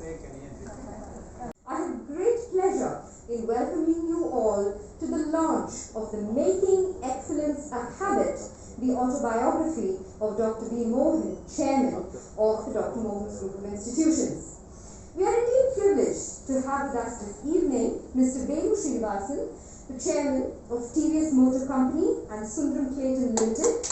I have great pleasure in welcoming you all to the launch of the Making Excellence a Habit, the autobiography of Dr. V. Mohan, Chairman of the Dr. Mohan's Group of Institutions. We are indeed privileged to have with us this evening Mr. Padma Shriawardee, the Chairman of TVS Motor Company and Sundaram Clayton Limited.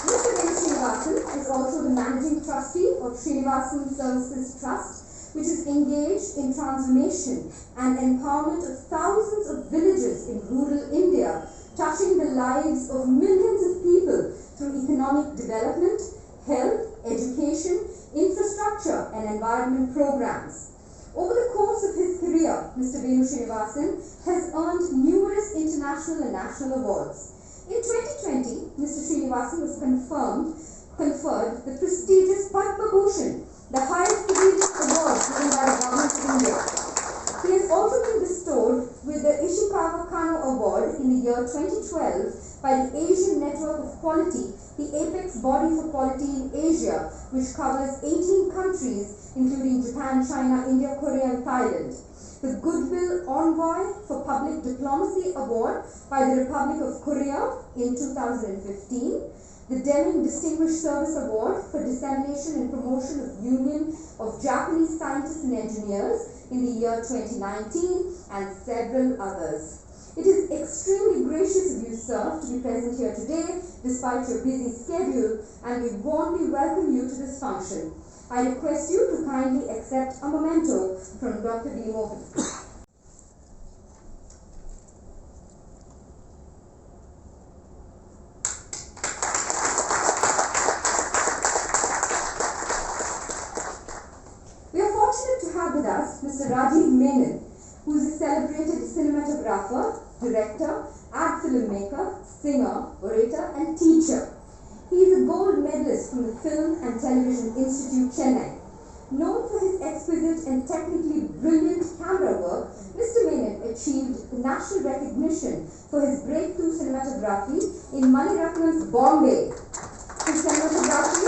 Mr. Padma Shriawardee is also the Managing Trustee of Srinivasan Services Trust, which is engaged in transformation and empowerment of thousands of villages in rural India, touching the lives of millions of people through economic development, health, education, infrastructure and environment programs. Over the course of his career, Mr. Padma Shriawardee has earned numerous international and national awards. In 2020, Mr. Shriawardee was conferred the prestigious Padma Bhushan, the highest prestigious award given by the Government of India. He has also been bestowed with the Ishikawa Kano Award in the year 2012 by the Asian Network of Quality, the apex body for quality in Asia, which covers 18 countries including Japan, China, India, Korea and Thailand. The Goodwill Envoy for Public Diplomacy Award by the Republic of Korea in 2015. The Deming Distinguished Service Award for Dissemination and Promotion of Union of Japanese Scientists and Engineers in the year 2019, and several others. It is extremely gracious of you, sir, to be present here today despite your busy schedule, and we warmly welcome you to this function. I request you to kindly accept a memento from Dr. V. Mohan. With us, Mr. DrV Menon, who is a celebrated cinematographer, director, ad filmmaker, singer, orator, and teacher. He is a gold medalist from the Film and Television Institute, Chennai. Known for his exquisite and technically brilliant camera work, Mr. Menon achieved national recognition for his breakthrough cinematography in Mani Ratnam's Bombay. His cinematography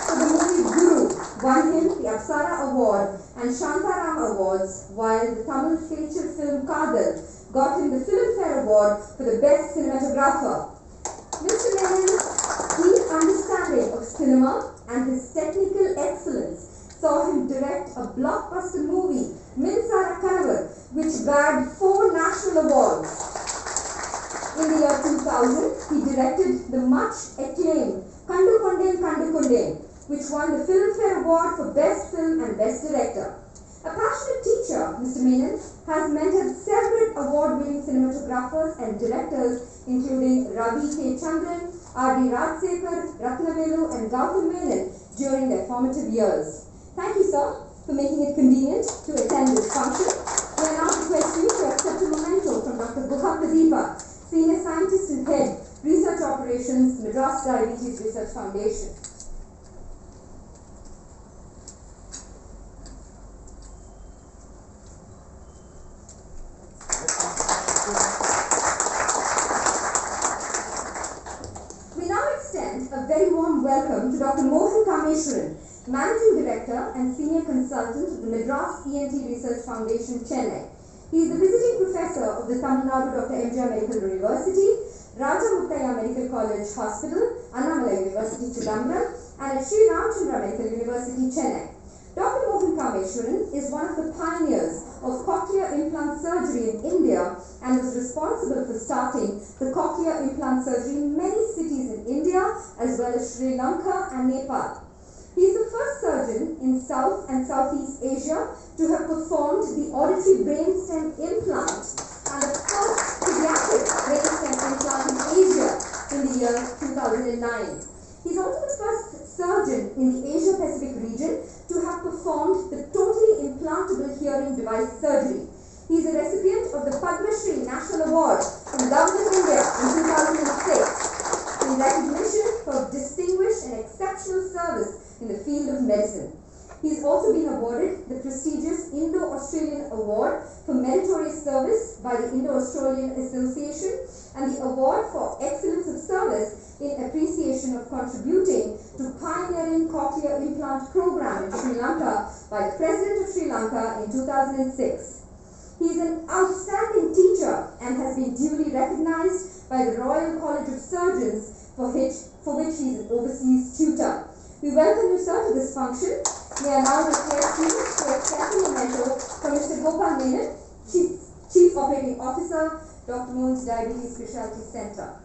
for the movie Guru won him the Apsara Award and Shantaram Awards, while the Tamil feature film Kadal got him the Filmfare Award for the Best Cinematographer. Mr. Menon's deep understanding of cinema and his technical excellence saw him direct a blockbuster movie, Minsara Kanavar, which bagged 4 national awards. In the year 2000, he directed the much acclaimed Kandu Kondain, which won the Filmfare Award for Best Film and Best Director. A passionate teacher, Mr. Menon has mentored several award-winning cinematographers and directors including Ravi K. Chandran, R.D. Rajsekar, Ratnavelu and Gautam Menon during their formative years. Thank you, sir, for making it convenient to attend this function. We now request you to accept a memento from Dr. Guha Pradeepa, Senior Scientist and Head, Research Operations, Madras Diabetes Research Foundation. A very warm welcome to Dr. Mohan Managing Director and Senior Consultant of the Madras ENT Research Foundation, Chennai. He is the visiting professor of the Tamil Nadu Dr. MGR Medical University, Raja Muttaya Medical College Hospital, Annamalai University, Chidambaram, and at Sri Ramchandra Medical University, Chennai. Dr. Mohan is one of the pioneers of cochlear implant surgery in India and was responsible for starting the cochlear implant surgery in many cities in India as well as Sri Lanka and Nepal. He is the first surgeon in South and Southeast Asia to have performed the auditory brainstem implant and the first pediatric brainstem implant in Asia in the year 2009. He is also the first surgeon in the Asia Pacific region to have performed the totally implantable hearing device surgery. He is a recipient of the Padma Shri National Award from the Government of India in 2006 in recognition for distinguished and exceptional service in the field of medicine. He has also been awarded the prestigious Indo-Australian Award for Meritorious Service by the Indo-Australian Association and the Award for Excellence of Service in appreciation of contributing to pioneering cochlear implant program in Sri Lanka by the President of Sri Lanka in 2006. He is an outstanding teacher and has been duly recognized by the Royal College of Surgeons, for which he is an overseas tutor. We welcome you, sir, to this function. May I now request you to accept a memento from Mr. Gopal Menon, Chief Operating Officer, Dr. Mohan's Diabetes Specialties Center.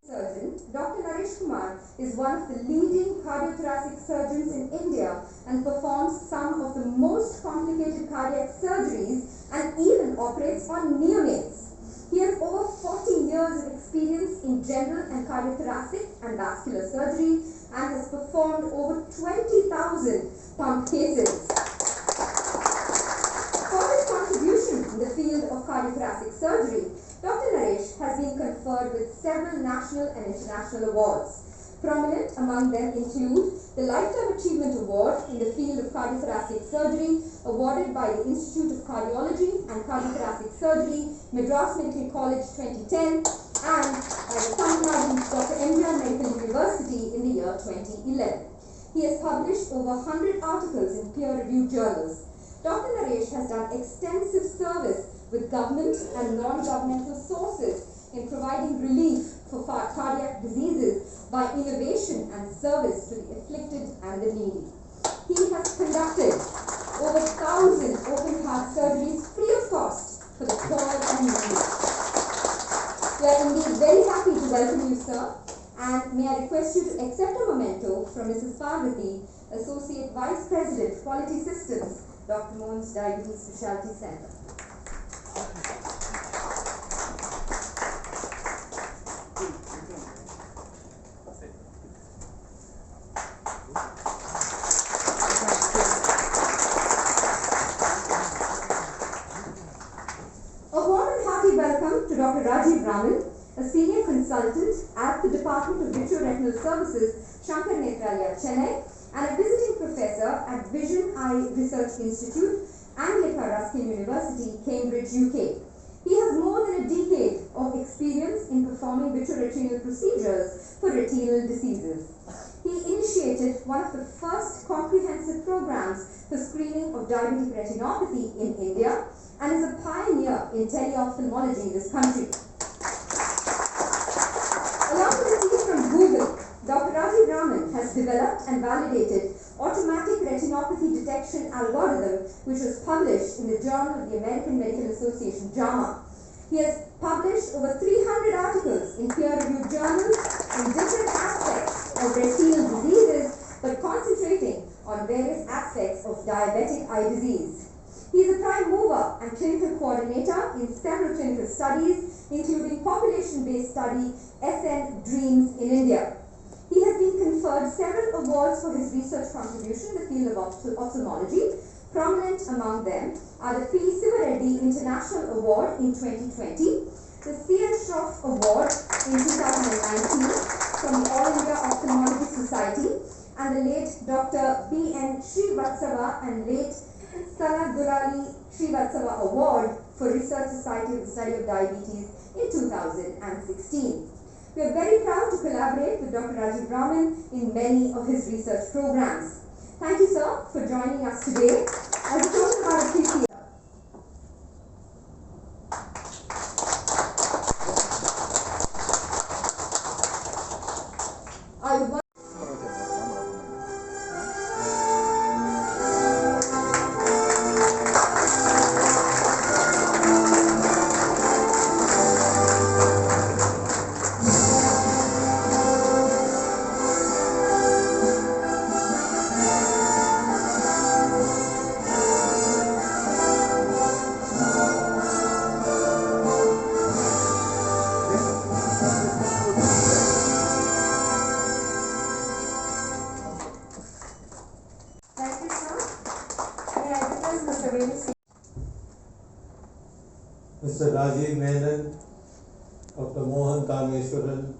Surgeon, Dr. Naresh Kumar is one of the leading cardiothoracic surgeons in India and performs some of the most complicated cardiac surgeries and even operates on neonates. He has over 40 years of experience in general and cardiothoracic and vascular surgery and has performed over 20,000 pump cases. For his contribution in the field of cardiothoracic surgery, Dr. Naresh has been conferred with several national and international awards. Prominent among them include the Lifetime Achievement Award in the field of cardiothoracic surgery, awarded by the Institute of Cardiology and Cardiothoracic Surgery, Madras Medical College 2010, and by the Tamil Nadu Dr. M.G.R. Medical University in the year 2011. He has published over 100 articles in peer-reviewed journals. Dr. Naresh has done extensive service with government and non-governmental sources in providing relief for cardiac diseases by innovation and service to the afflicted and the needy. He has conducted over 1,000 open heart surgeries free of cost for the poor and needy. We are indeed very happy to welcome you, sir, and may I request you to accept a memento from Mrs. Parvati, Associate Vice President, Quality Systems, Dr. Mohan's Diabetes Specialty Center. Dr. Rajiv Raman, a senior consultant at the Department of Vitreoretinal Services, Shankar Nethralaya, Chennai, and a visiting professor at Vision Eye Research Institute, Anglica Ruskin University, Cambridge, UK. He has more than a decade of experience in performing vitreoretinal procedures for retinal diseases. He initiated one of the first comprehensive programs for screening of diabetic retinopathy in India and is a pioneer in teleophthalmology in this country. Along with a team from Google, Dr. Rajiv Raman has developed and validated automatic retinopathy detection algorithm, which was published in the Journal of the American Medical Association, JAMA. He has published over 300 articles in peer-reviewed journals in different aspects of retinal diseases, but concentrating on various aspects of diabetic eye disease. He is a prime mover and clinical coordinator in several clinical studies, including population-based study SN DREAMS in India. He has been conferred several awards for his research contribution in the field of ophthalmology. Prominent among them are the P. Sivareddy International Award in 2020, the C.L. Shroff Award in 2019 from the All India Ophthalmology Society, and the late Dr. B.N. Srivatsava and late Sanadurali Srivatsava Award for Research Society of the Study of Diabetes in 2016. We are very proud to collaborate with Dr. Rajiv Raman in many of his research programs. Thank you, sir, for joining us today. As a token of our appreciation, I would Mr. Rajiv Menon, Dr. Mohan Kameswaran,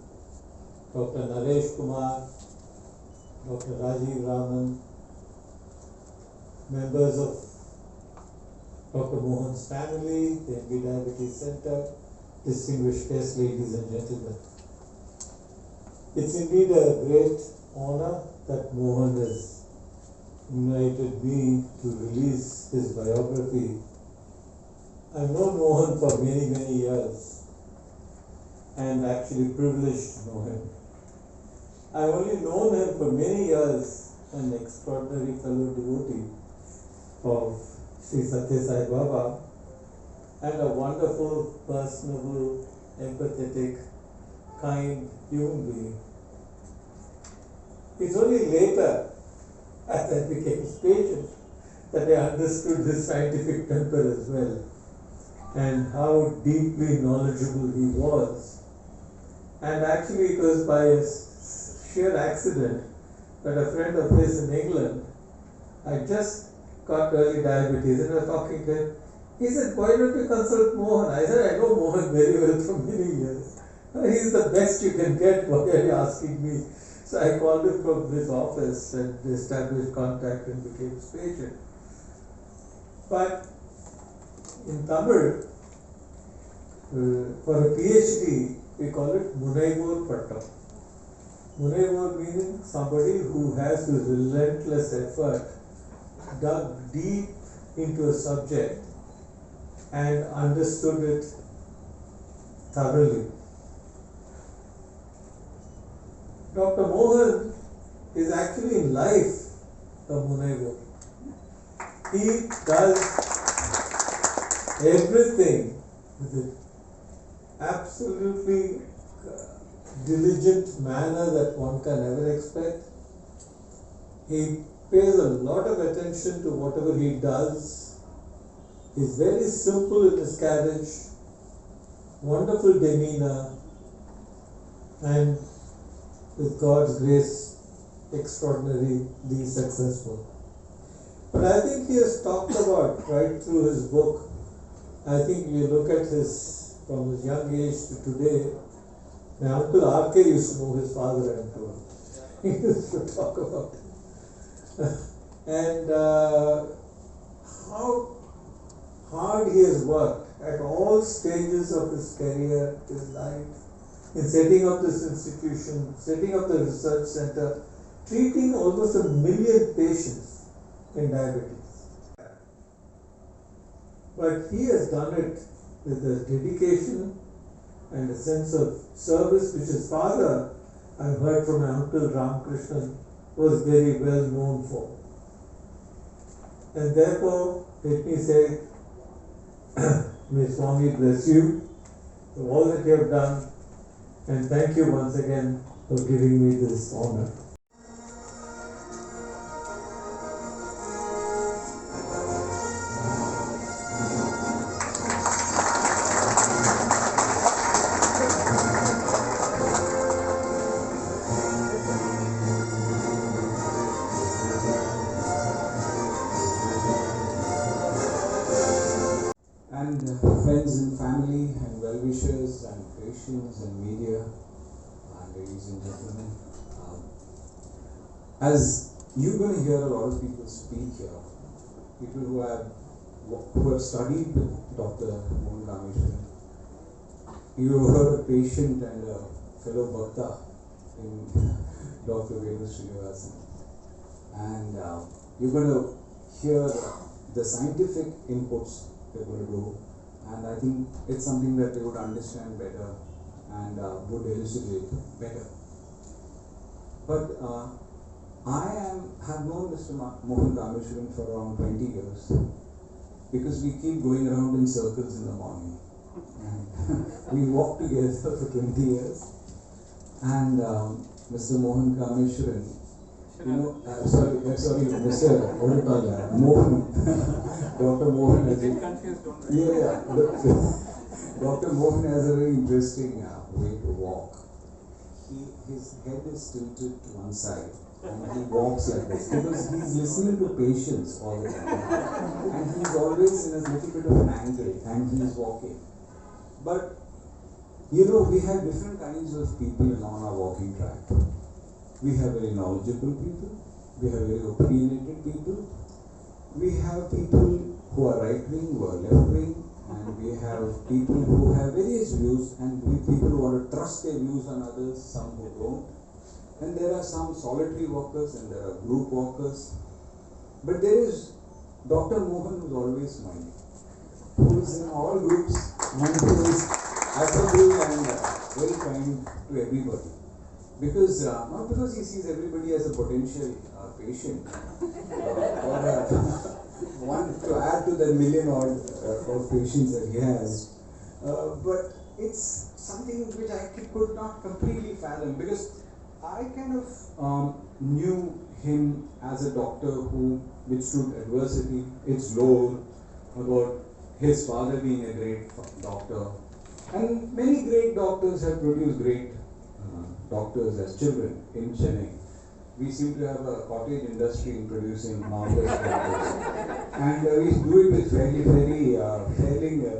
Dr. Naresh Kumar, Dr. Rajiv Raman, members of Dr. Mohan's family, the MB Diabetes Center, distinguished guests, ladies and gentlemen. It's indeed a great honor that Mohan has invited me to release his biography. I've known Mohan for many, many years and actually privileged to know him. I've only known him for many years, an extraordinary fellow devotee of Sri Satya Sai Baba, and a wonderful, personable, empathetic, kind human being. It's only later, as I became his patient, that I understood his scientific temper as well, and how deeply knowledgeable he was. And actually it was by a sheer accident that a friend of his in England, I just got early diabetes, and I was talking to him. He said, "Why don't you consult Mohan?" I said, "I know Mohan very well for many years. He's the best you can get. Why are you asking me?" So I called him from his office and established contact and became his patient. But in Tamil, for a PhD, we call it Munaivor Pattam. Munaivor meaning somebody who has with relentless effort dug deep into a subject and understood it thoroughly. Dr. Mohan is actually in life a Munaivor. He does everything with an absolutely diligent manner that one can ever expect. He pays a lot of attention to whatever he does. He's very simple in his carriage, wonderful demeanor, and with God's grace, extraordinarily successful. But I think he has talked about, right through his book, I think you look at his, from his young age to today, my uncle R.K. used to know his father and so on. He used to talk about it. And how hard he has worked at all stages of his career, his life, in setting up this institution, setting up the research center, treating almost 1 million patients in diabetes. But he has done it with a dedication and a sense of service which his father, I've heard from my uncle Ramakrishnan, was very well known for. And therefore, let me say, may Swami bless you for all that you have done, and thank you once again for giving me this honor. And friends and family and well-wishers and patients and media and ladies and gentlemen, as you're going to hear a lot of people speak here, people who have studied with Dr. Mohan, you heard a patient and a fellow bhakta in Dr. Padma Shriawardee, and you're going to hear the scientific inputs they're going to do, and I think it's something that they would understand better and would elucidate better. But I have known Mr. Mohan for around 20 years because we keep going around in circles in the morning. And we walk together for 20 years. And Mr. Mohan Kameshwaran, sorry, Mr. Mohan, Dr. Mohan has Dr. Mohan has a very interesting way to walk. His head is tilted to one side and he walks like this because he's listening to patients all the time and he's always in a little bit of an angle and he's walking. But we have different kinds of people on our walking track. We have very knowledgeable people, we have very opinionated people, we have people who are right wing, who are left wing, and we have people who have various views, and people who want to trust their views on others, some who don't. And there are some solitary walkers and there are group walkers. But there is Dr. Mohan, who is always smiling, who is in all groups and who is affable and very kind to everybody. Because not because he sees everybody as a potential patient or one to add to the million odd of patients that he has, but it's something which I could not completely fathom, because I kind of knew him as a doctor who withstood adversity. It's lore about his father being a great doctor, and many great doctors have produced great doctors as children in Chennai. We seem to have a cottage industry in producing marvelous doctors, and we do it with fairly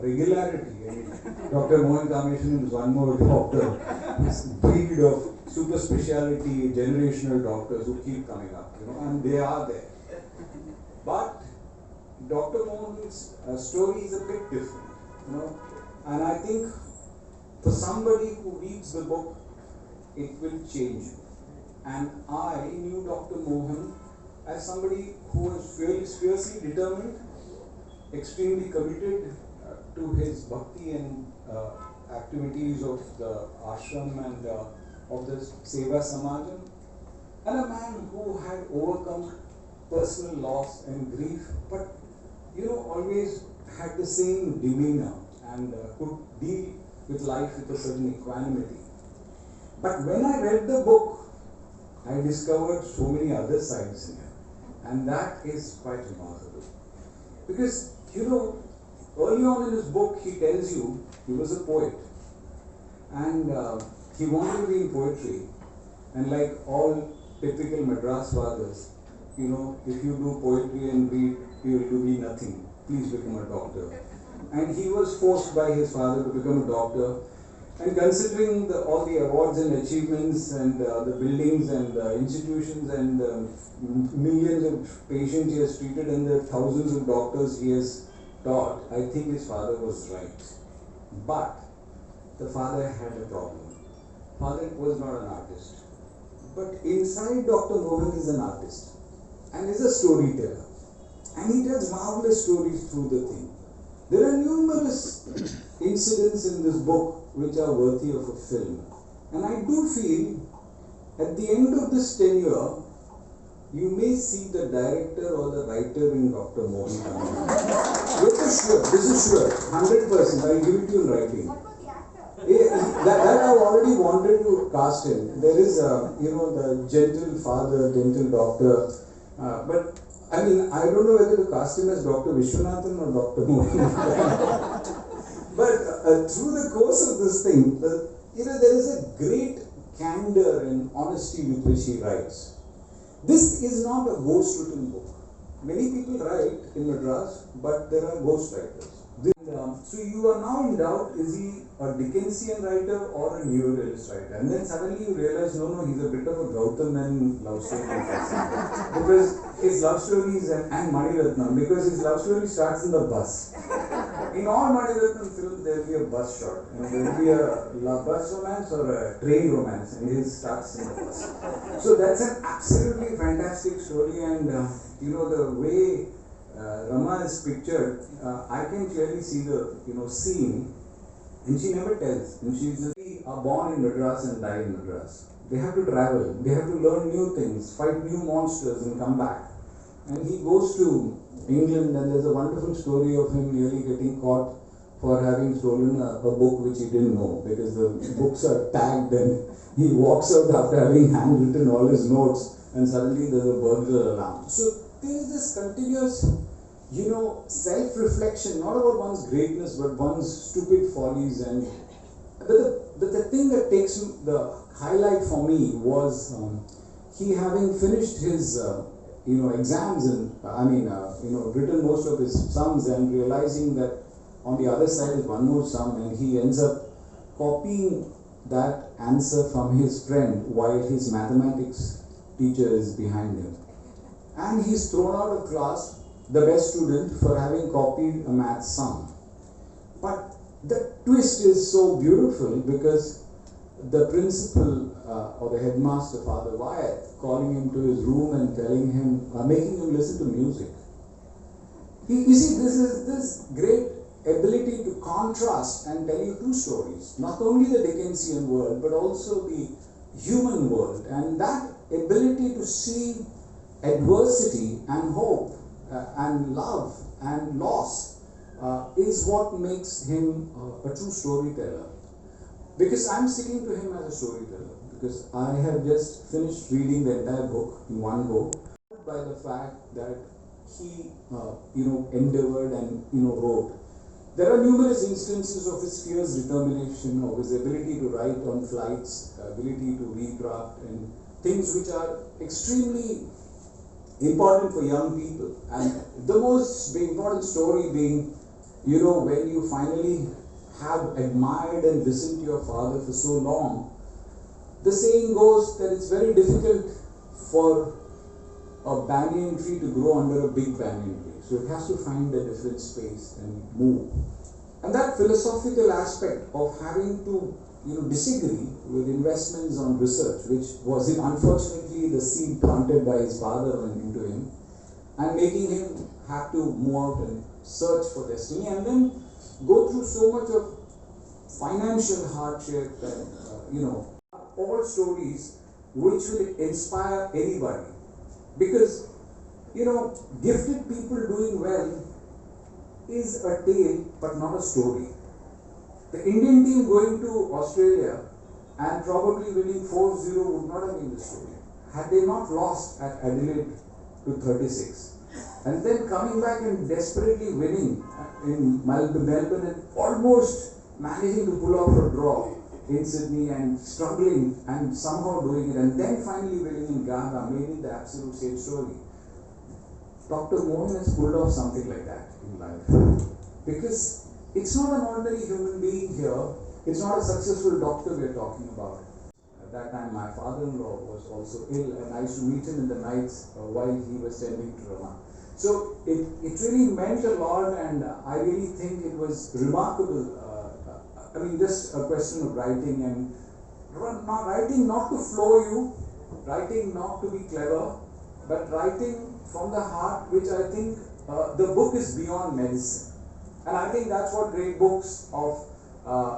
regularity. I mean, Dr. Mohan is one more doctor, this breed of super speciality generational doctors who keep coming up, and they are there. But Dr. Mohan's story is a bit different, and I think for somebody who reads the book, it will change you. And I knew Dr. Mohan as somebody who was fiercely determined, extremely committed to his bhakti and activities of the ashram and of the Seva Samajam, and a man who had overcome personal loss and grief, but always had the same demeanor and could deal with life with a certain equanimity. But when I read the book, I discovered so many other sides in him, and that is quite remarkable. Because, early on in his book, he tells you he was a poet, and he wanted to be in poetry, and like all typical Madras fathers, if you do poetry and read, you will be nothing. Please become a doctor. And he was forced by his father to become a doctor. And considering all the awards and achievements and the buildings and institutions and millions of patients he has treated and the thousands of doctors he has taught, I think his father was right. But the father had a problem. Father was not an artist. But inside Dr. Mohan is an artist and is a storyteller. And he tells marvelous stories through the thing. There are numerous incidents in this book which are worthy of a film. And I do feel at the end of this tenure, you may see the director or the writer in Dr. Mohan. This is sure, 100%. I'll give it to you in writing. What about the actor? That I've already wanted to cast him. There is, the gentle father, gentle doctor. But I don't know whether to cast him as Dr. Vishwanathan or Dr. Mohan. But through the course of this thing, there is a great candor and honesty with which he writes. This is not a ghost-written book. Many people write in Madras, but there are ghost writers. So you are now in doubt, is he a Dickensian writer or a neorealist writer? And then suddenly you realize, no, he's a bit of a Gautam and love story person. Because his love stories and Mani Ratnam, because his love story starts in the bus. In all Mani Ratnam films, there will be a bus shot. And there will be a bus romance or a train romance, and his starts in the bus. So that's an absolutely fantastic story, and the way Rama is pictured, I can clearly see the scene, and she never tells. And they are born in Madras and die in Madras. They have to travel, they have to learn new things, fight new monsters and come back. And he goes to England, and there's a wonderful story of him nearly getting caught for having stolen a book which he didn't know, because the books are tagged, and he walks out after having handwritten all his notes, and suddenly there's a burglar alarm. So there's this continuous self-reflection, not about one's greatness, but one's stupid follies. But the thing that takes the highlight for me was he having finished his exams and written most of his sums, and realizing that on the other side is one more sum, and he ends up copying that answer from his friend while his mathematics teacher is behind him. And he's thrown out of class, the best student, for having copied a math sum. the twist is so beautiful because the principal or the headmaster, Father Wyatt, calling him to his room and telling him, making him listen to music. You see, this is this great ability to contrast and tell you two stories, not only the Dickensian world but also the human world, and that ability to see adversity and hope and love and loss is what makes him a true storyteller. Because I'm sticking to him as a storyteller, because I have just finished reading the entire book in one go, by the fact that he endeavored and wrote. There are numerous instances of his fierce determination, of his ability to write on flights, ability to redraft, and things which are extremely important for young people. And the most important story being, when you finally have admired and listened to your father for so long, the saying goes that it's very difficult for a banyan tree to grow under a big banyan tree. So it has to find a different space and move. And that philosophical aspect of having to disagree with investments on research, which was unfortunately the seed planted by his father into him, and making him have to move out and search for destiny, and then go through so much of financial hardship and all stories which will inspire anybody. Because gifted people doing well is a tale but not a story. The Indian team going to Australia and probably winning 4-0 would not have been the story had they not lost at Adelaide to 36, and then coming back and desperately winning in Melbourne and almost managing to pull off a draw in Sydney and struggling and somehow doing it, and then finally winning in Ghana, made it the absolute same story. Dr. Mohan has pulled off something like that in life, because it's not an ordinary human being here. It's not a successful doctor we are talking about. At that time, my father-in-law was also ill, and I used to meet him in the nights while he was tending to Rama. So it really meant a lot, and I really think it was remarkable. Just a question of writing, and writing not to flow you, writing not to be clever, but writing from the heart, which I think the book is beyond medicine. And I think that's what great books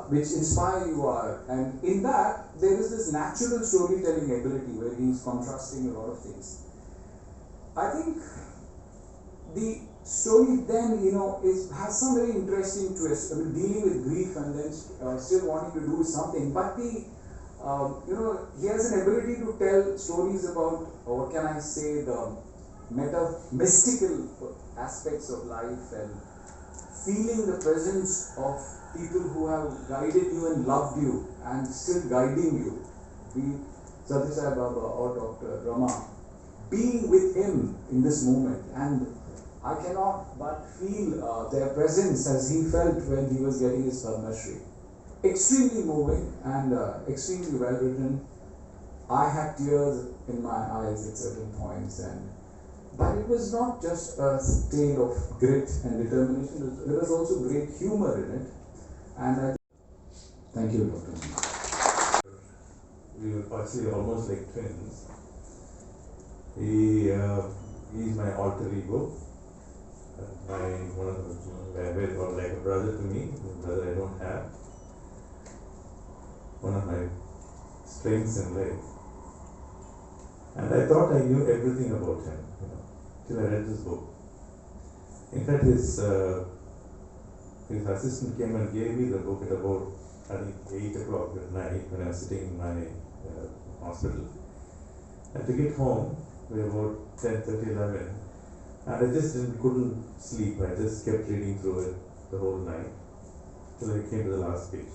which inspire you are. And in that, there is this natural storytelling ability where he's contrasting a lot of things. I think the story then, has some very interesting twists. Dealing with grief and then still wanting to do something. But he has an ability to tell stories about, or what can I say, the mystical aspects of life, and feeling the presence of people who have guided you and loved you and still guiding you. Be Satya Sai Baba or Dr. Rama, being with him in this moment, and I cannot but feel their presence as he felt when he was getting his Padma Shri. Extremely moving and extremely well written. I had tears in my eyes at certain points, but it was not just a tale of grit and determination. There was also great humor in it. And thank you, Dr. We were actually almost like twins. He's my alter ego. Or like a brother to me, a brother I don't have. One of my strengths in life. And I thought I knew everything about him, till I read this book. In fact, his assistant came and gave me the book at about, I think, 8 o'clock at night when I was sitting in my hospital. I took it home by about 10:30, 11. And I just couldn't sleep. I just kept reading through it the whole night till I came to the last page.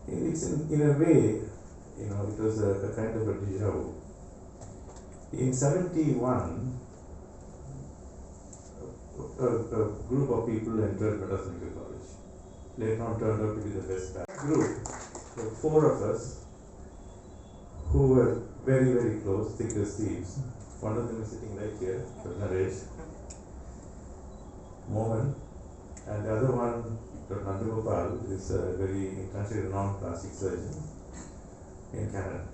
It's in a way, it was a kind of a déjà vu. In 71, a group of people entered Madras Medical College. Later on turned out to be the best batch. Group, the 4 of us, who were very, very close, thick as thieves. One of them is sitting right here, Naresh, Mohan, and the other one, Dr. Nandagopal, is a very internationally renowned plastic surgeon in Canada.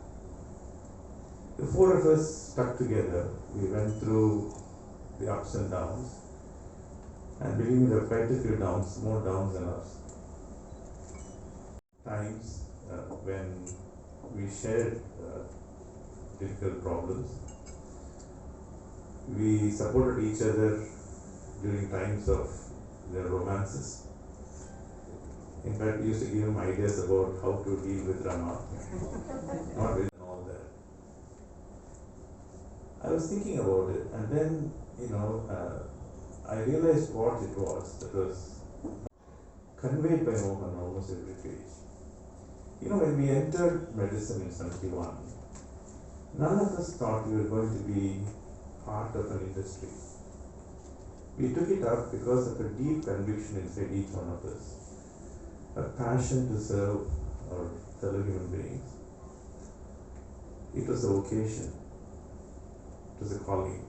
The four of us stuck together. We went through the ups and downs, and believe me, there were quite a few downs, more downs than ups. Times when we shared difficult problems, we supported each other during times of their romances. In fact, we used to give him ideas about how to deal with Rama, not with all that. I was thinking about it, and then, I realized what it was that was conveyed by Mohan on almost every page. When we entered medicine in 71, none of us thought we were going to be part of an industry. We took it up because of a deep conviction inside each one of us, a passion to serve our fellow human beings. It was a vocation, it was a calling.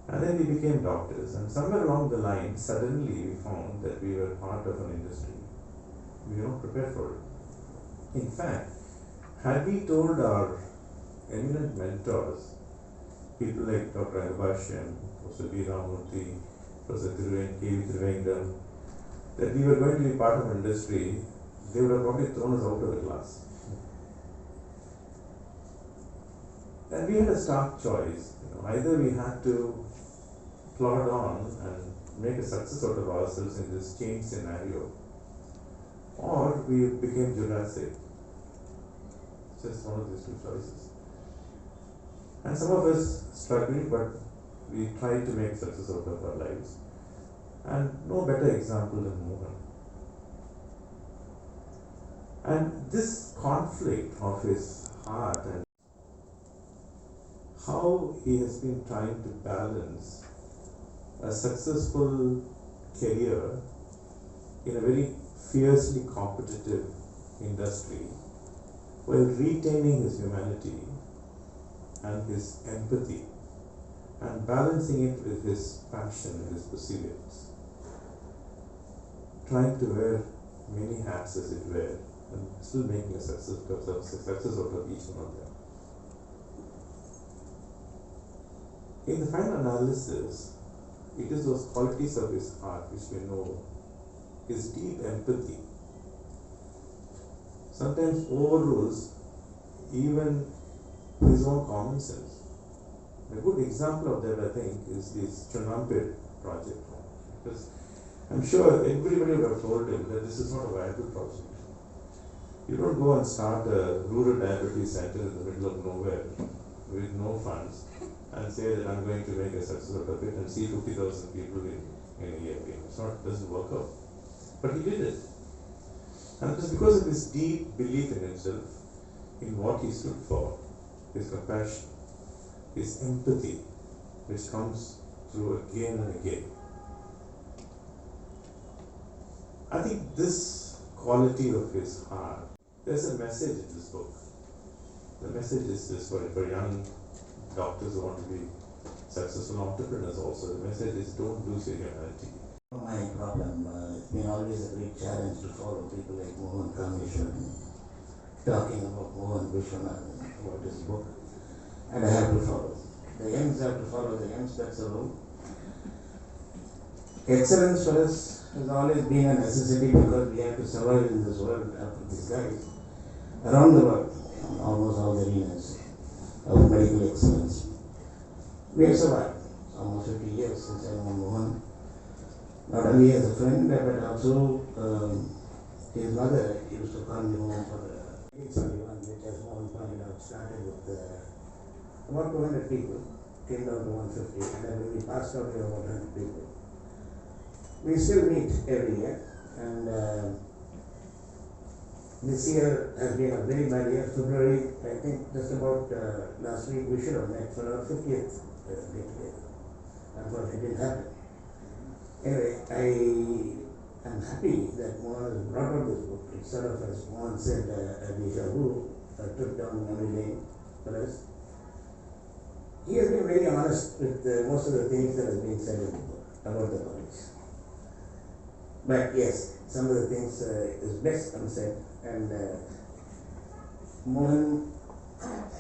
And then we became doctors, and somewhere along the line, suddenly we found that we were part of an industry. We were not prepared for it. In fact, had we told our eminent mentors, people like Dr. Agabashian, Professor B. Ramurthy, Professor K.V. Trivengam, that we were going to be part of an industry, they would have probably thrown us out of the class. And we had a stark choice. Either we had to plod on and make a success out of ourselves in this change scenario, or we became Jurassic. Just one of these two choices. And some of us struggled, but we tried to make success out of our lives. And no better example than Mohan. And this conflict of his heart and how he has been trying to balance a successful career in a very fiercely competitive industry while retaining his humanity and his empathy and balancing it with his passion and his perseverance. Trying to wear many hats as it were and still making a success out of each one of them. In the final analysis, it is those qualities of his heart which we know, his deep empathy, sometimes overrules even his own common sense. A good example of that, I think, is this Chennai project. Because I'm sure everybody would have told him that this is not a viable project. You don't go and start a rural diabetes center in the middle of nowhere with no funds and say that I'm going to make a success out of it and see 50,000 people in a year. It doesn't work out. But he did it. And it was because of his deep belief in himself, in what he stood for, his compassion, his empathy, which comes through again and again. I think this quality of his heart, there's a message in this book. The message is this for young doctors who want to be successful entrepreneurs also. The message is don't lose your humanity. My problem, it's been always a great challenge to follow people like Mohan Kameshwaran, talking about Mohan Vishwanathan, about his book, and I have to follow. The M's have to follow the M's, that's a rule. Excellence for us has always been a necessity because we have to survive in this world after these guys. Around the world, in almost all the arenas of medical excellence. We have survived. It's almost 50 years since I know Mohan. Not only as a friend, but also his mother used to call me home for the 1971, which as Mohan pointed out started with about 200 people, came down to 150, and then when we passed out here about 100 people. We still meet every year, and this year has been a very bad year. February, I think just about last week, we should have met for our 50th day together. Unfortunately, it didn't happen. Anyway, I am happy that Mohan has brought out this book. It's sort of, as Mohan said, a déjà vu, a trip down memory lane for us. He has been very honest with most of the things that have been said in the book about the college. But yes, some of the things is best unsaid, and Mohan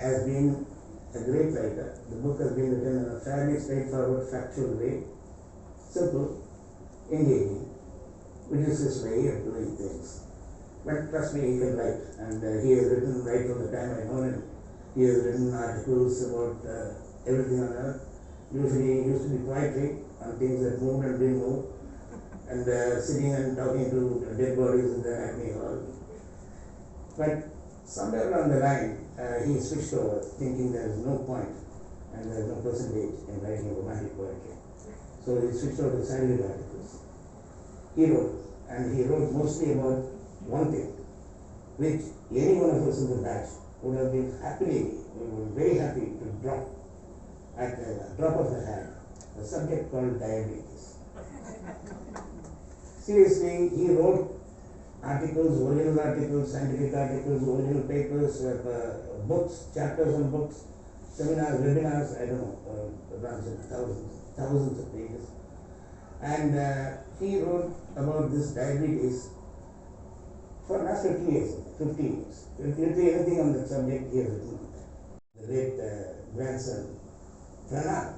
has been a great writer. The book has been written in a fairly straightforward, factual way, simple, engaging, which is his way of doing things. But trust me, he can write, and he has written right from the time I know him. He has written articles about everything on earth. Usually, it used to be poetry on things that moved and didn't move, and sitting and talking to dead bodies in the Acme Hall. But somewhere along the line, he switched over, thinking there is no point and there is no percentage in writing romantic poetry. So he switched over to scientific articles. He wrote, and he wrote mostly about one thing, which any one of us in the batch would have been very happy to drop at the drop of the hat, a subject called diabetes. Seriously, he wrote articles, original articles, scientific articles, original papers, books, chapters on books, seminars, webinars, I don't know, thousands of pages. And he wrote about this diabetes for the last 50 years. If you read anything on that subject, he has written on that. The great grandson, Pranav,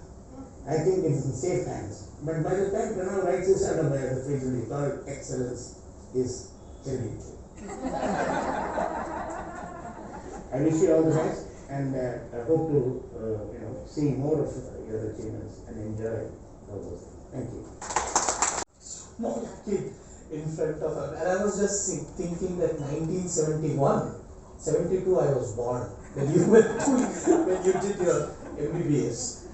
I think it's in safe hands. But by the time Pranav writes his autobiography, it will be called Excellence is Habit. I wish you all the best, and I hope to see more of your achievements and enjoy all those things. Thank you. Small kid in front of her, and I was just thinking that 1971, 72 I was born when you were when you did your MBBS.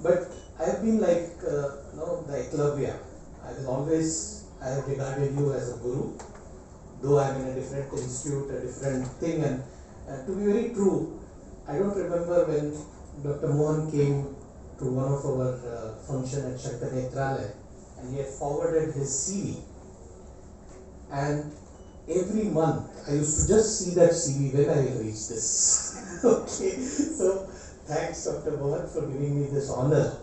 But I have been like the Eklavya. I have regarded you as a guru, though I am in a different institute, a different thing. And to be very true, I don't remember when Dr. Mohan came to one of our function at Chennai, and he had forwarded his CV. And every month I used to just see that CV, when I will reach this. Okay, so thanks Dr. Mohan for giving me this honor,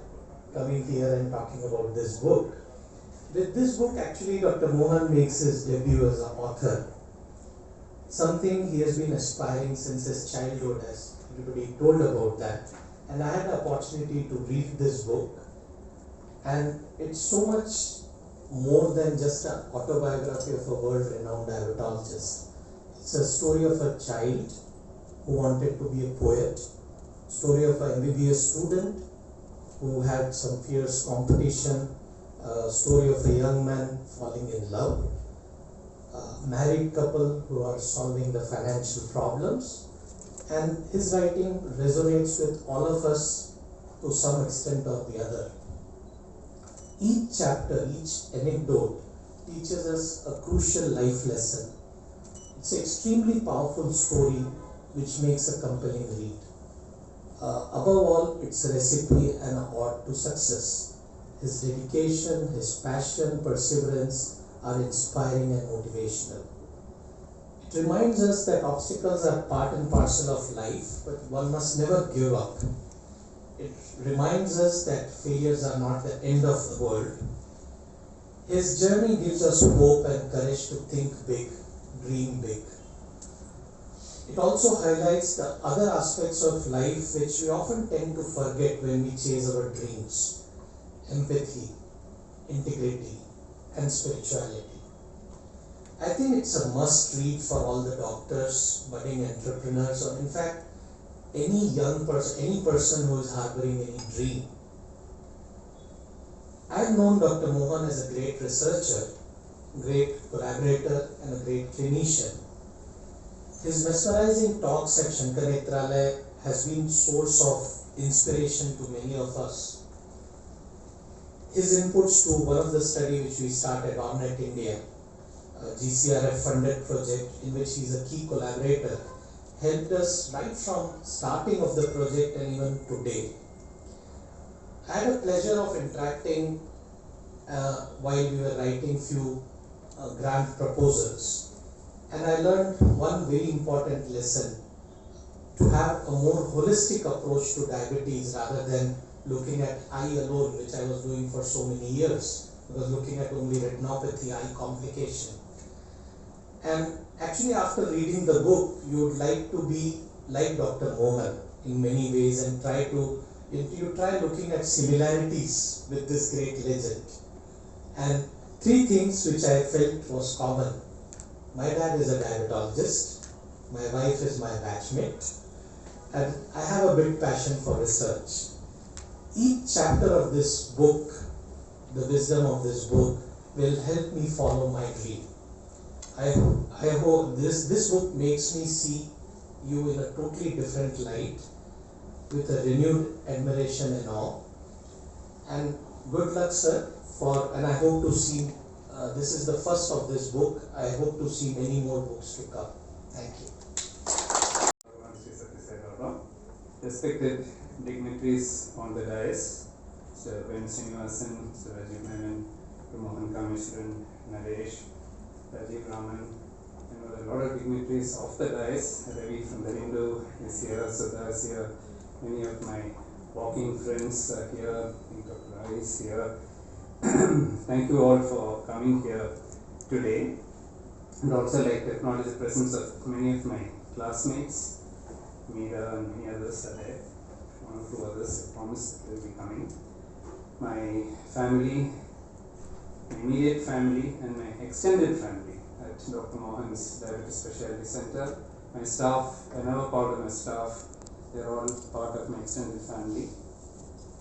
coming here and talking about this book. With this book, actually, Dr. Mohan makes his debut as an author. Something he has been aspiring since his childhood, as everybody told about that. And I had the opportunity to read this book. And it's so much more than just an autobiography of a world-renowned diabetologist. It's a story of a child who wanted to be a poet, story of an MBBS student who had some fierce competition, story of a young man falling in love, a married couple who are solving the financial problems, and his writing resonates with all of us to some extent or the other. Each chapter, each anecdote teaches us a crucial life lesson. It's an extremely powerful story which makes a compelling read. Above all, it's a recipe and an ode to success. His dedication, his passion, perseverance are inspiring and motivational. It reminds us that obstacles are part and parcel of life, but one must never give up. It reminds us that failures are not the end of the world. His journey gives us hope and courage to think big, dream big. It also highlights the other aspects of life which we often tend to forget when we chase our dreams: empathy, integrity, and spirituality. I think it's a must read for all the doctors, budding entrepreneurs, or in fact, any young person, any person who is harboring any dream. I have known Dr. Mohan as a great researcher, great collaborator, and a great clinician. His mesmerizing talks at Shankar has been source of inspiration to many of us. His inputs to one of the study which we started, Ornet India, a GCRF funded project in which he is a key collaborator, helped us right from starting of the project and even today. I had a pleasure of interacting while we were writing few grant proposals, and I learned one very important lesson: to have a more holistic approach to diabetes rather than looking at eye alone, which I was doing for so many years. I was looking at only retinopathy, eye complication. And actually after reading the book, you would like to be like Dr. Mohan in many ways and you try looking at similarities with this great legend. And three things which I felt was common. My dad is a diabetologist, my wife is my batchmate, and I have a big passion for research. Each chapter of this book, the wisdom of this book, will help me follow my dream. I hope this book makes me see you in a totally different light, with a renewed admiration and awe. And good luck, sir, and I hope to see, this is the first of this book, I hope to see many more books to come. Thank you. Respected dignitaries on the dais, Sir Srinivasan, Sir Rajiv Menon, Mohan Kameshwaran, Naresh, Rajiv Raman, and there are a lot of dignitaries off the dais. Ravi from the Hindu is here, Sudha is here, many of my walking friends are here, Dr. Rai is here. Thank you all for coming here today. And also like to acknowledge the presence of many of my classmates. Meera and many others are there. One or two others I promise that will be coming. My family, my immediate family, and my extended family at Dr. Mohan's Diabetes Specialty Center. My staff, another part of my staff, they are all part of my extended family.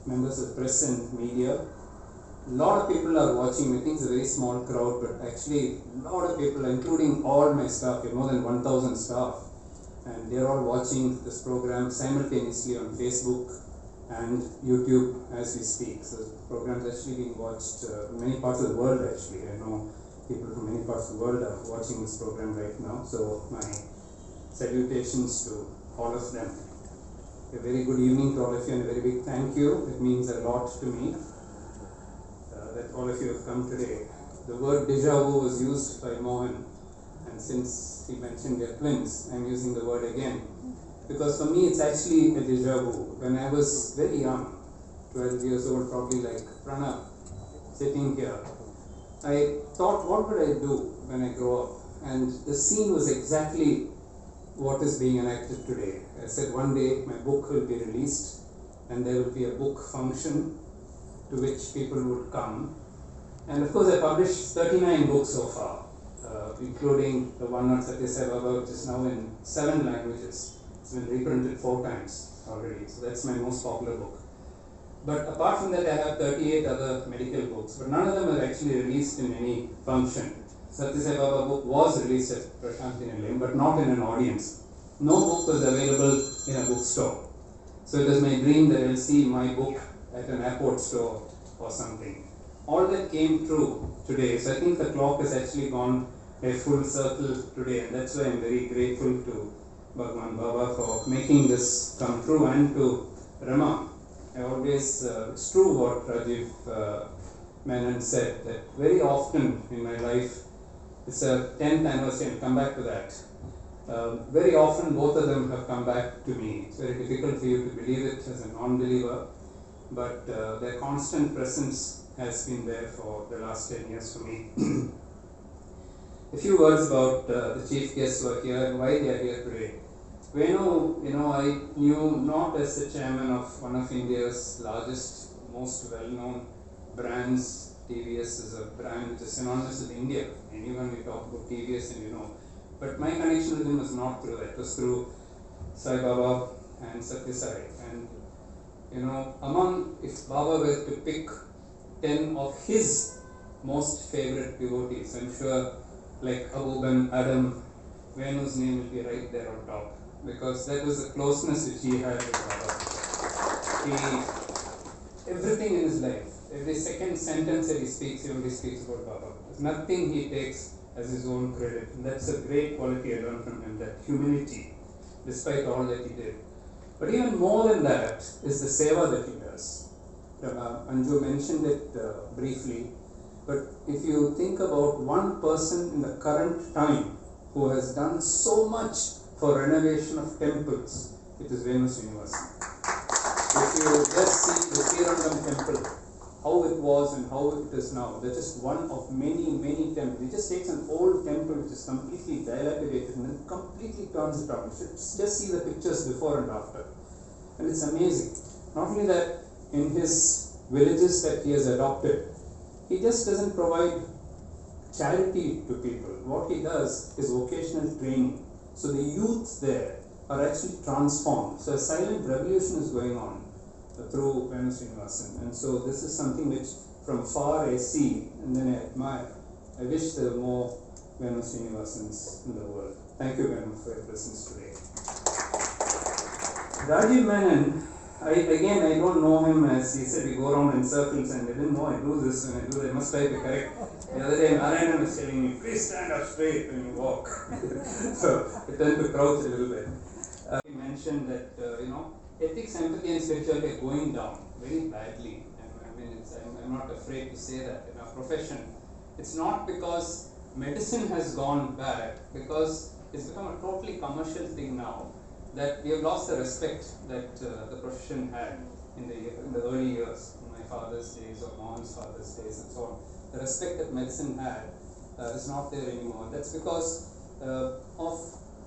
Members of press and media. A lot of people are watching. I think it's a very small crowd, but actually a lot of people, including all my staff, more than 1,000 staff. And they are all watching this program simultaneously on Facebook and YouTube as we speak. So the program is actually being watched in many parts of the world actually. I know people from many parts of the world are watching this program right now. So my salutations to all of them. A very good evening to all of you and a very big thank you. It means a lot to me that all of you have come today. The word déjà vu was used by Mohan, and since he mentioned they're twins, I'm using the word again. Because for me it's actually a déjà vu. When I was very young, 12 years old, probably like Pranav, sitting here, I thought, what would I do when I grow up? And the scene was exactly what is being enacted today. I said one day my book will be released and there will be a book function to which people would come. And of course I published 39 books so far, including the one on Satya Sai Baba, which is now in 7 languages. It's been reprinted 4 times already, so that's my most popular book. But apart from that, I have 38 other medical books, but none of them are actually released in any function. Satya Sai Baba book was released at Prashanthi Nilayam, but not in an audience. No book was available in a bookstore. So it is my dream that I will see my book at an airport store or something. All that came true today. So I think the clock has actually gone a full circle today, and that's why I'm very grateful to Bhagwan Baba for making this come true, and to Rama. I always, it's true what Rajiv Menon said, that very often in my life, it's a 10th anniversary, I'll come back to that. Very often both of them have come back to me. It's very difficult for you to believe it as a non-believer, but their constant presence has been there for the last 10 years for me. A few words about the chief guests who are here and why they are here today. Venu, I knew not as the chairman of one of India's largest, most well-known brands. TVS is a brand which is synonymous with India. Anyone we talk about TVS and you know. But my connection with him was not through that. It was through Sai Baba and Satya Sai. And if Baba were to pick 10 of his most favorite devotees, I'm sure like Abu Ben Adam, Venu's name will be right there on top. Because that was the closeness which he had with Baba. Everything in his life, every second sentence that he speaks, he only speaks about Baba. There's nothing he takes as his own credit. And that's a great quality I learned from him, that humility, despite all that he did. But even more than that is the seva that he does. Anju mentioned it briefly, but if you think about one person in the current time who has done so much for renovation of temples, it is Venu Srinivasan. If you just see the Srirangam temple, how it was and how it is now. That's just one of many, many temples. He just takes an old temple which is completely dilapidated and then completely turns it around. You should just see the pictures before and after. And it's amazing. Not only that, in his villages that he has adopted, he just doesn't provide charity to people. What he does is vocational training. So the youth there are actually transformed. So a silent revolution is going on through Venu Srinivasan. And so this is something which from far I see and then I admire. I wish there were more Venu Srinivasans in the world. Thank you, Venu, for your presence today. Rajiv Menon, I don't know him, as he said we go around in circles, and I didn't know I do this. When I do that, I must try to be correct. The other day Narayanan was telling me, please stand up straight when you walk. So I tend to crouch a little bit. He mentioned that ethics, empathy and spirituality are going down very badly. I'm not afraid to say that in our profession. It's not because medicine has gone bad, because it's become a totally commercial thing now, that we have lost the respect that the profession had in the early years, in my father's days or Mohan's father's days and so on. The respect that medicine had is not there anymore. That's because of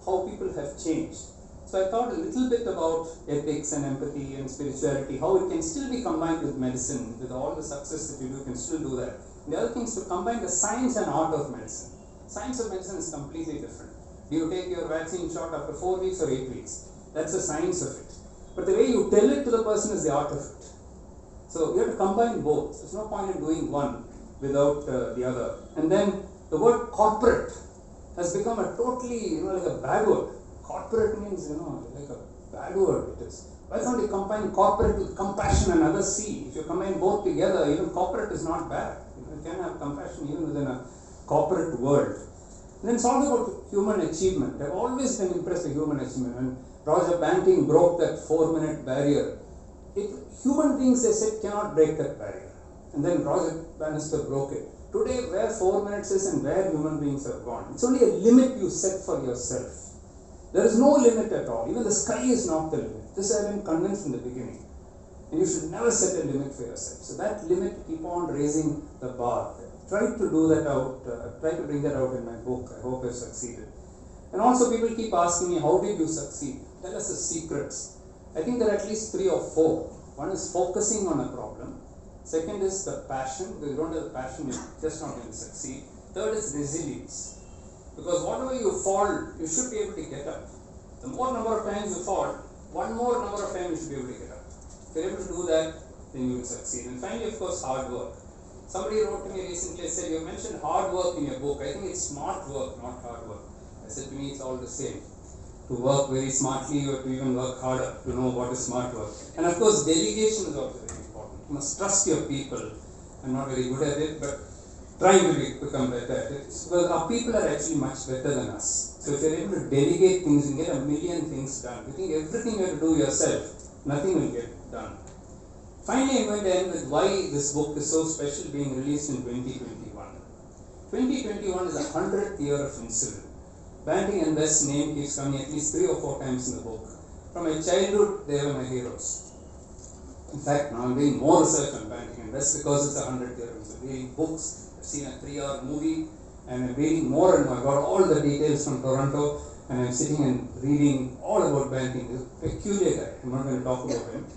how people have changed. So I thought a little bit about ethics and empathy and spirituality, how it can still be combined with medicine, with all the success that you do, you can still do that. And the other thing is to combine the science and art of medicine. Science of medicine is completely different. Do you take your vaccine shot after 4 weeks or 8 weeks? That's the science of it. But the way you tell it to the person is the art of it. So you have to combine both. There's no point in doing one without the other. And then the word corporate has become a totally, like a bad word. Corporate means, like a bad word it is. Why can't you combine corporate with compassion and others see? If you combine both together, even corporate is not bad. You can have compassion even within a corporate world. And then it's all about human achievement. I've always been impressed with human achievement. When Roger Banting broke that 4-minute barrier, human beings, they said, cannot break that barrier. And then Roger Bannister broke it. Today, where 4 minutes is and where human beings have gone, it's only a limit you set for yourself. There is no limit at all. Even the sky is not the limit. This I have been convinced from the beginning. And you should never set a limit for yourself. So that limit, keep on raising the bar. Try to do that out, try to bring that out in my book. I hope I've succeeded. And also people keep asking me, how did you succeed? Tell us the secrets. I think there are at least 3 or 4. One is focusing on a problem. Second is the passion. Because you don't have the passion, you're just not going to succeed. Third is resilience. Because whatever you fall, you should be able to get up. The more number of times you fall, one more number of times you should be able to get up. If you're able to do that, then you will succeed. And finally, of course, hard work. Somebody wrote to me recently and said, you mentioned hard work in your book. I think it's smart work, not hard work. I said, to me, it's all the same. To work very smartly or to even work harder, to know what is smart work. And of course, delegation is also very important. You must trust your people. I'm not very good at it, but trying to become better at it. Because our people are actually much better than us. So if you're able to delegate things, you can get a million things done. You think everything you have to do yourself, nothing will get done. Finally, I'm going to end with why this book is so special, being released in 2021. 2021 is the 100th year of insulin. Banting and West's name keeps coming at least 3 or 4 times in the book. From my childhood, they were my heroes. In fact, now I'm doing more research on Banting and West because it's the 100th year of insulin. Reading books, I've seen a 3-hour movie, and I'm reading more and more. I got all the details from Toronto, and I'm sitting and reading all about Banting. He's a peculiar guy. I'm not going to talk about him.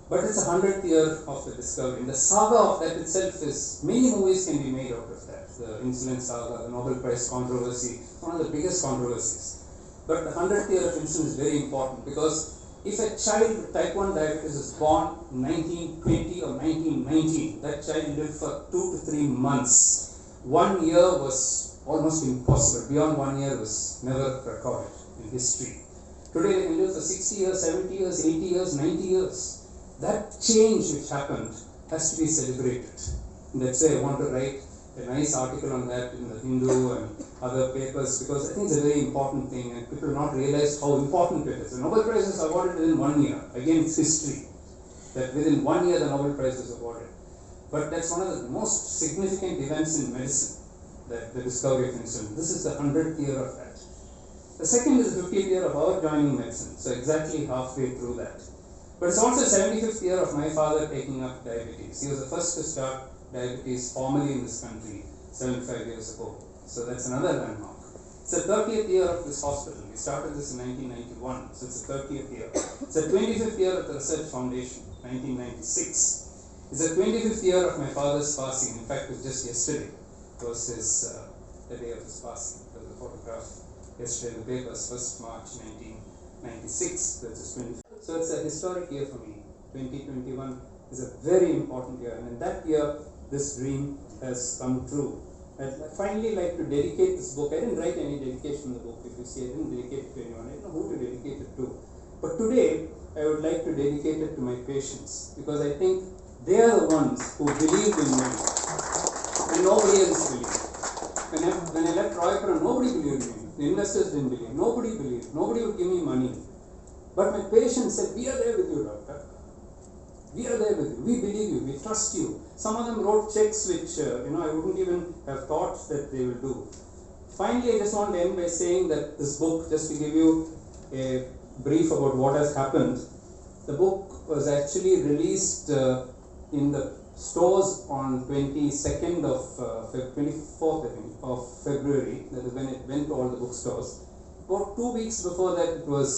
But it's the 100th year of the discovery. And the saga of that itself is, many movies can be made out of that. The insulin saga, the Nobel Prize controversy, one of the biggest controversies. But the 100th year of insulin is very important because if a child with type 1 diabetes is born in 1920 or 1919, that child lived for 2 to 3 months. 1 year was almost impossible. Beyond 1 year was never recorded in history. Today they can live for 60 years, 70 years, 80 years, 90 years. That change which happened has to be celebrated. And that's why I want to write a nice article on that in the Hindu and other papers, because I think it's a very important thing and people have not realized how important it is. The Nobel Prize is awarded within 1 year. Again, it's history. That within 1 year the Nobel Prize is awarded. But that's one of the most significant events in medicine, that the discovery of insulin. This is the 100th year of that. The second is the 50th year of our joining medicine. So exactly halfway through that. But it's also the 75th year of my father taking up diabetes. He was the first to start diabetes formally in this country 75 years ago. So that's another landmark. It's the 30th year of this hospital. We started this in 1991, so it's the 30th year. It's the 25th year of the Research Foundation, 1996. It's the 25th year of my father's passing. In fact, it was just yesterday. It was the day of his passing. There was a photograph yesterday in the papers, 1st March 1996. That's his 25th. So it's a historic year for me. 2021 is a very important year, and in that year, this dream has come true. I'd finally like to dedicate this book. I didn't write any dedication in the book. If you see, I didn't dedicate it to anyone. I didn't know who to dedicate it to. But today, I would like to dedicate it to my patients, because I think they are the ones who believed in me when nobody else believed. When I left Roypuram, nobody believed in me. The investors didn't believe. Nobody believed. Nobody would give me money. But my patients said, "We are there with you, doctor. We are there with you. We believe you. We trust you." Some of them wrote checks which I wouldn't even have thought that they will do. Finally, I just want to end by saying that this book, just to give you a brief about what has happened, the book was actually released in the stores on 22nd of 24th, I think, of February. That is when it went to all the bookstores. About 2 weeks before that, it was.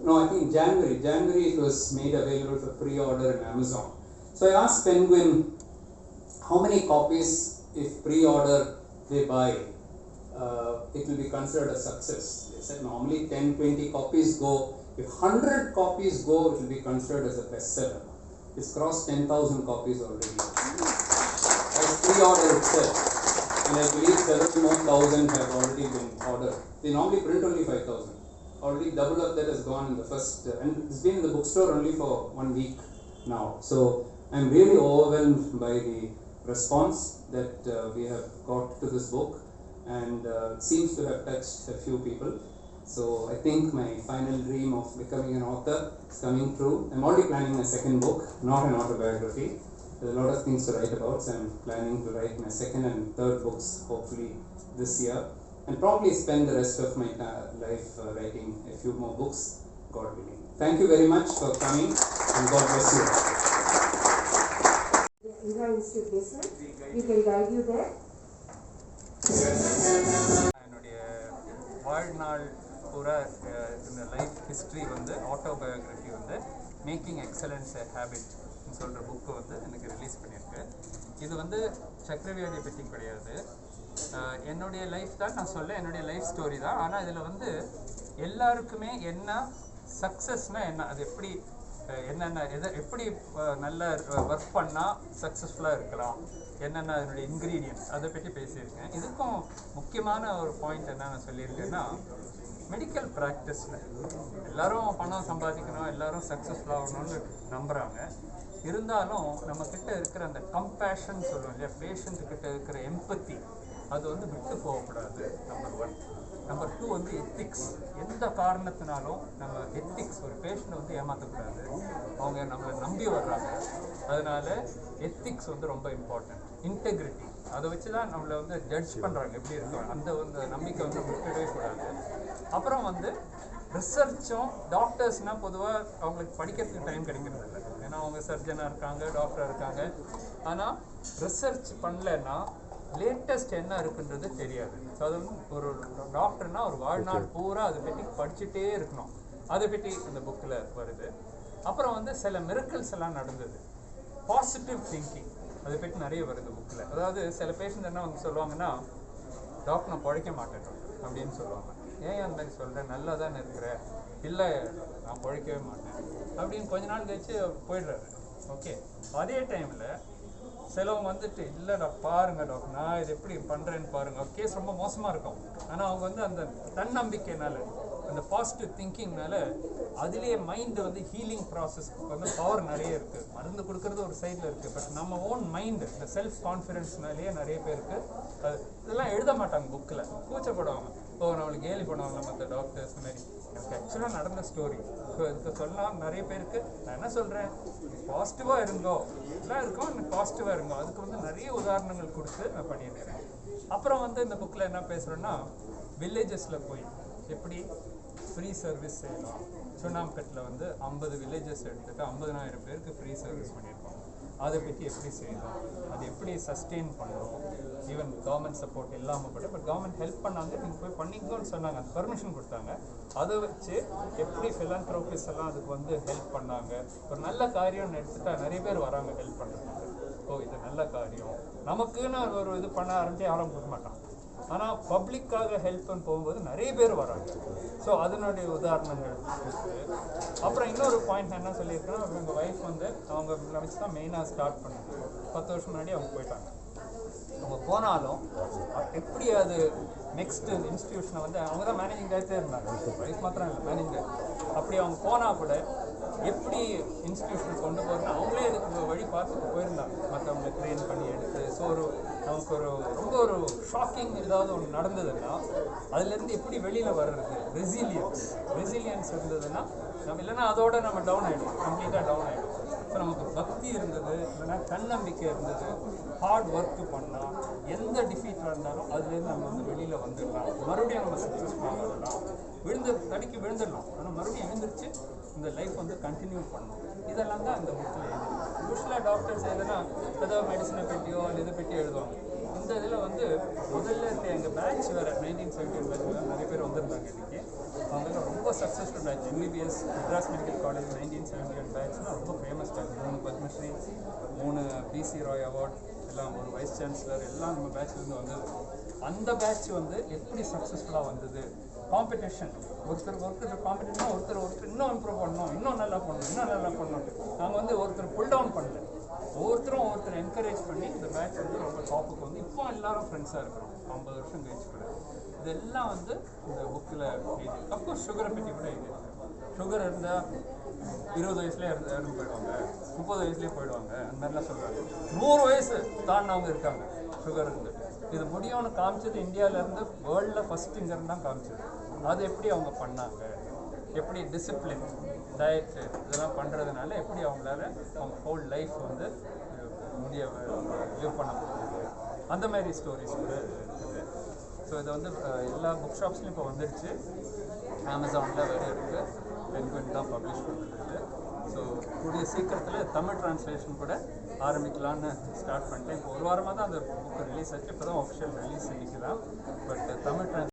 No, I think January it was made available for pre-order in Amazon. So I asked Penguin how many copies, if pre-order they buy, it will be considered a success. They said normally 10-20 copies go. If 100 copies go, it will be considered as a bestseller. It's crossed 10,000 copies already. As pre-order itself. And I believe several more thousand have already been ordered. They normally print only 5,000. Already double of that has gone in the first, and it's been in the bookstore only for 1 week now. So I'm really overwhelmed by the response that we have got to this book, and it seems to have touched a few people. So I think my final dream of becoming an author is coming true. I'm already planning my second book, not an autobiography. There's a lot of things to write about, so I'm planning to write my second and third books hopefully this year. And probably spend the rest of my life writing a few more books, God willing. Thank you very much for coming, and God bless you. Indra Institute basement. We can guide you there. என்னுடைய வாழ்நாள் பூரா இந்த life history autobiography making excellence a ஹேபிட்னு சொல்கிற book எனக்கு release பண்ணியிருக்கு. இது சக்கரவியாதியை பற்றி கிடையாது, என்னுடைய லைஃப் தான் நான் சொல்ல, என்னுடைய லைஃப் ஸ்டோரி தான். ஆனால் இதில் எல்லாருக்குமே என்ன சக்ஸஸ்னால் என்ன, அது எப்படி என்னென்ன எப்படி நல்ல ஒர்க் பண்ணால் சக்ஸஸ்ஃபுல்லாக இருக்கலாம், என்னென்ன அதனுடைய இன்க்ரீடியன்ட்ஸ் அதை பற்றி பேசியிருக்கேன். இதுக்கும் முக்கியமான ஒரு பாயிண்ட் என்ன நான் சொல்லியிருக்கேன்னா, மெடிக்கல் ப்ராக்டிஸில் எல்லோரும் பணம் சம்பாதிக்கணும், எல்லோரும் சக்ஸஸ்ஃபுல்லாகணும்னு நம்புகிறாங்க. இருந்தாலும் நம்மக்கிட்ட இருக்கிற அந்த கம்பேஷன் சொல்லுவோம் இல்லையா, பேஷண்ட்டுக்கிட்ட இருக்கிற எம்பத்தி, அது விட்டு போகக்கூடாது. நம்பர் 1. Number 2 ethics. எந்த காரணத்தினாலும் நம்ம எத்திக்ஸ், ஒரு பேஷண்ட்டை ஏமாற்றக்கூடாது. அவங்க நம்மளை நம்பி வர்றாங்க, அதனால எத்திக்ஸ் ரொம்ப இம்பார்ட்டன்ட். இன்டெகிரிட்டி, அதை வச்சு தான் நம்மளை ஜட்ஜ் பண்ணுறாங்க எப்படி இருக்கோம், அந்த நம்பிக்கை விட்டுடவே கூடாது. அப்புறம் ரிசர்ச்சும், டாக்டர்ஸ்னால் பொதுவாக அவங்களுக்கு படிக்கிறதுக்கு டைம் கிடைக்கிறது இல்லை, ஏன்னா அவங்க சர்ஜனாக இருக்காங்க, டாக்டராக இருக்காங்க. ஆனால் ரிசர்ச் பண்ணலைன்னா லேட்டஸ்ட் என்ன இருக்குன்றது தெரியாது. ஸோ அது ஒரு டாக்டர்னால் ஒரு வாழ்நாள் பூரா அதை பற்றி படிச்சுட்டே இருக்கணும். அதை பற்றி அந்த புக்கில் வருது. அப்புறம் சில மிரக்கிள்ஸ் எல்லாம் நடந்தது. பாசிட்டிவ் திங்கிங் அதை பற்றி நிறைய வருது புக்கில். அதாவது சில பேஷண்ட் என்ன சொல்லுவாங்கன்னா, டாக்டர் நான் பழைக்க மாட்டேன் அப்படின்னு சொல்லுவாங்க. ஏன் அந்த மாதிரி சொல்கிறேன், நல்லா தானே இருக்கிறேன், இல்லை நான் பழைக்கவே மாட்டேன் அப்படின்னு கொஞ்ச நாள் கழிச்சு போயிடுறாரு. ஓகே, அதே டைமில் சிலவங்க இல்லைடா பாருங்க டாக்டர், நான் இது எப்படி பண்ணுறேன்னு பாருங்கள், கேஸ் ரொம்ப மோசமாக இருக்கும். ஆனால் அவங்க அந்த தன்னம்பிக்கைனால, அந்த பாசிட்டிவ் திங்கிங்னால, அதுலேயே மைண்டு ஹீலிங் ப்ராசஸ்க்கு பவர் நிறைய இருக்குது. மருந்து கொடுக்கறது ஒரு சைடில் இருக்குது, பட் நம்ம ஓன் மைண்டு, இந்த செல்ஃப் கான்ஃபிடென்ஸ்னாலேயே நிறைய பேருக்கு இதெல்லாம் எழுத மாட்டாங்க புக்கில், கூச்சப்படுவாங்க. நம்மளுக்கு கேலி பண்ணுவாங்க மற்ற டாக்டர்ஸ் மாதிரி. எனக்கு ஆக்சுவலாக நடந்த ஸ்டோரி. ஸோ இதுக்கு சொல்லலாம் நிறைய பேருக்கு நான் என்ன சொல்கிறேன், பாசிட்டிவாக இருங்கோ, எல்லாம் இருக்கும், எனக்கு பாசிட்டிவாக இருங்கோ. அதுக்கு நிறைய உதாரணங்கள் கொடுத்து நான் பண்ணியிருக்கேன். அப்புறம் இந்த புக்கில் என்ன பேசுகிறேன்னா, வில்லேஜஸில் போய் எப்படி ஃப்ரீ சர்வீஸ் செய்யலாம். சுண்ணாம்பேட்டில் வந்து 50 வில்லேஜஸ் எடுத்துகிட்டு 50,000 பேருக்கு ஃப்ரீ சர்வீஸ் பண்ணியிருப்பாங்க. அதை பற்றி எப்படி செய்யலாம், அது எப்படி சஸ்டெயின் பண்ணணும், ஈவன் கவர்மெண்ட் சப்போர்ட் இல்லாமல் கூட பட் கவர்மெண்ட் ஹெல்ப் பண்ணாங்க, நீங்கள் போய் பண்ணிக்கோன்னு சொன்னாங்க, அந்த பர்மிஷன் கொடுத்தாங்க. அதை வச்சு எப்படி ஃபிலாந்த்ரோபிஸ் எல்லாம் அதுக்கு வந்து ஹெல்ப் பண்ணாங்க. ஒரு நல்ல காரியம்னு எடுத்துட்டா நிறைய பேர் வராங்க ஹெல்ப் பண்ணுறதுக்கு. ஓ இது நல்ல காரியம், நமக்குன்னு ஒரு இது பண்ண யாரும் கொடுக்க மாட்டான். ஆனால் பப்ளிக்காக ஹெல்ப்னு போகும்போது நிறைய பேர் வராங்க. ஸோ அதனுடைய உதாரணங்கள் இருக்குது. அப்புறம் இன்னொரு பாயிண்ட் என்ன சொல்லியிருக்கேன்னா, எங்கள் ஒய்ஃப் வந்து அவங்க வச்சு தான் மெயினாக ஸ்டார்ட் பண்ணாங்க. 10 வருஷம் முன்னாடி அவங்க போயிட்டாங்க. அவங்க போனாலும் எப்படி அது நெக்ஸ்ட்டு இன்ஸ்டிடியூஷனை வந்து அவங்க தான் மேனேஜிங் டைரக்டரே இருந்தாங்க. ஒய்ஃப் மாத்திரம் இல்லை, மேனேஜிங் டைரக்டர். அப்படி அவங்க போனால் கூட எப்படி இன்ஸ்டிடியூஷன் கொண்டு போகிறோன்னா அவங்களே இதுக்கு வழி பார்த்துட்டு போயிருந்தாங்க, மற்றவங்களை ட்ரெயின் பண்ணி எடுத்து. ஸோ நமக்கு ரொம்ப ஒரு ஷாக்கிங் ஏதாவது ஒன்று நடந்ததுன்னா அதுலேருந்து எப்படி வெளியில் வர்றது, ரெசிலியன்ஸ் இருந்ததுன்னா நம்ம இல்லைன்னா அதோட நம்ம டவுன் ஆகிடும், கம்ப்ளீட்டாக டவுன் ஆகிடும். ஸோ நமக்கு பக்தி இருந்தது, இல்லைன்னா தன்னம்பிக்கை இருந்தது, ஹார்ட் ஒர்க்கு பண்ணால் எந்த டிஃபீட்டில் இருந்தாலும் அதுலேருந்து நம்ம வந்து வெளியில் வந்துடலாம், மறுபடியும் நம்ம சக்ஸஸ்ஃபுல்லாக வரலாம். தடிக்கு விழுந்துடலாம், ஆனால் மறுபடியும் எழுந்திரிச்சு இந்த லைஃப் வந்து கண்டினியூ பண்ணணும். இதெல்லாம் தான் இந்த புக்கில் எழுதும். யூஸ்வலாக டாக்டர்ஸ் எதுனா ஏதோ மெடிசனை பற்றியோ அல்லது இதை பற்றி எழுதுவாங்க. இந்த இதில் வந்து முதல்ல இருந்த எங்கள் பேட்ச் வேறு 1970 பேட்ச் நிறைய பேர் வந்திருந்தாங்க. இன்றைக்கி அவங்க ரொம்ப successful batch. MBBS Madras medical college 1971 பேட்ச்னால் ரொம்ப famous batch. 3 Padmashri, 3 BC Roy award, எல்லாம் ஒரு வைஸ் சான்சலர் எல்லாம் நம்ம பேட்ச்லேருந்து வந்தது. அந்த பேட்ச் வந்து எப்படி சக்ஸஸ்ஃபுல்லாக வந்தது, காம்படிஷன், ஒருத்தர் காம்படிஷனாக ஒருத்தர் இன்னும் இம்ப்ரூவ் பண்ணணும், இன்னும் நல்லா பண்ணணும். நாங்கள் வந்து ஒருத்தர் புல் டவுன் பண்ணல, ஒவ்வொருத்தரும் என்கரேஜ் பண்ணி இந்த பேட்ச் வந்து ரொம்ப டாப்புக்கு வந்து இப்போ எல்லாரும் ஃப்ரெண்ட்ஸாக இருக்கிறோம் 50 வருஷம் கழிச்சு கூட. இதெல்லாம் வந்து இந்த புக்கில் எழுதி. அப்கோர்ஸ் சுகரை பற்றி கூட எழுதி. சுகர் இருந்தால் 20 வயசுலேயே இறந்து போயிடுவாங்க, 30 வயசுலேயே போயிடுவாங்க, அந்த மாதிரிலாம் சொல்கிறாங்க. 100 வயசு தாண்டினவங்க இருக்காங்க சுகர் இருந்துட்டு. இது முடியும்னு காமிச்சது இந்தியாவிலேருந்து வேர்ல்டில் ஃபஸ்ட்டு இங்கேருந்து தான் காமிச்சது. அது எப்படி அவங்க பண்ணாங்க, எப்படி டிசிப்ளின், டயட்டு இதெல்லாம் பண்ணுறதுனால எப்படி அவங்களால அவங்க ஹோல் லைஃப் வந்து லிவ் பண்ண முடியுது, அந்த மாதிரி ஸ்டோரிஸ் கூட இருக்குது. ஸோ இதை வந்து எல்லா புக் ஷாப்ஸ்லையும் இப்போ வந்துடுச்சு. அமேசானில் வேறு இருக்குது, பென்குயின் தான் பப்ளிஷ் பண்ணுறது. ஸோ கூடிய சீக்கிரத்தில் தமிழ் ட்ரான்ஸ்லேஷன் கூட ஆரம்பிக்கலான்னு ஸ்டார்ட் பண்ணிட்டேன். இப்போ ஒரு வாரமாக தான் அந்த புக்கு ரிலீஸ் ஆச்சு. இப்போ தான் ஆஃபிஷியல் ரிலீஸ் இன்றைக்கி தான். பட் தமிழ்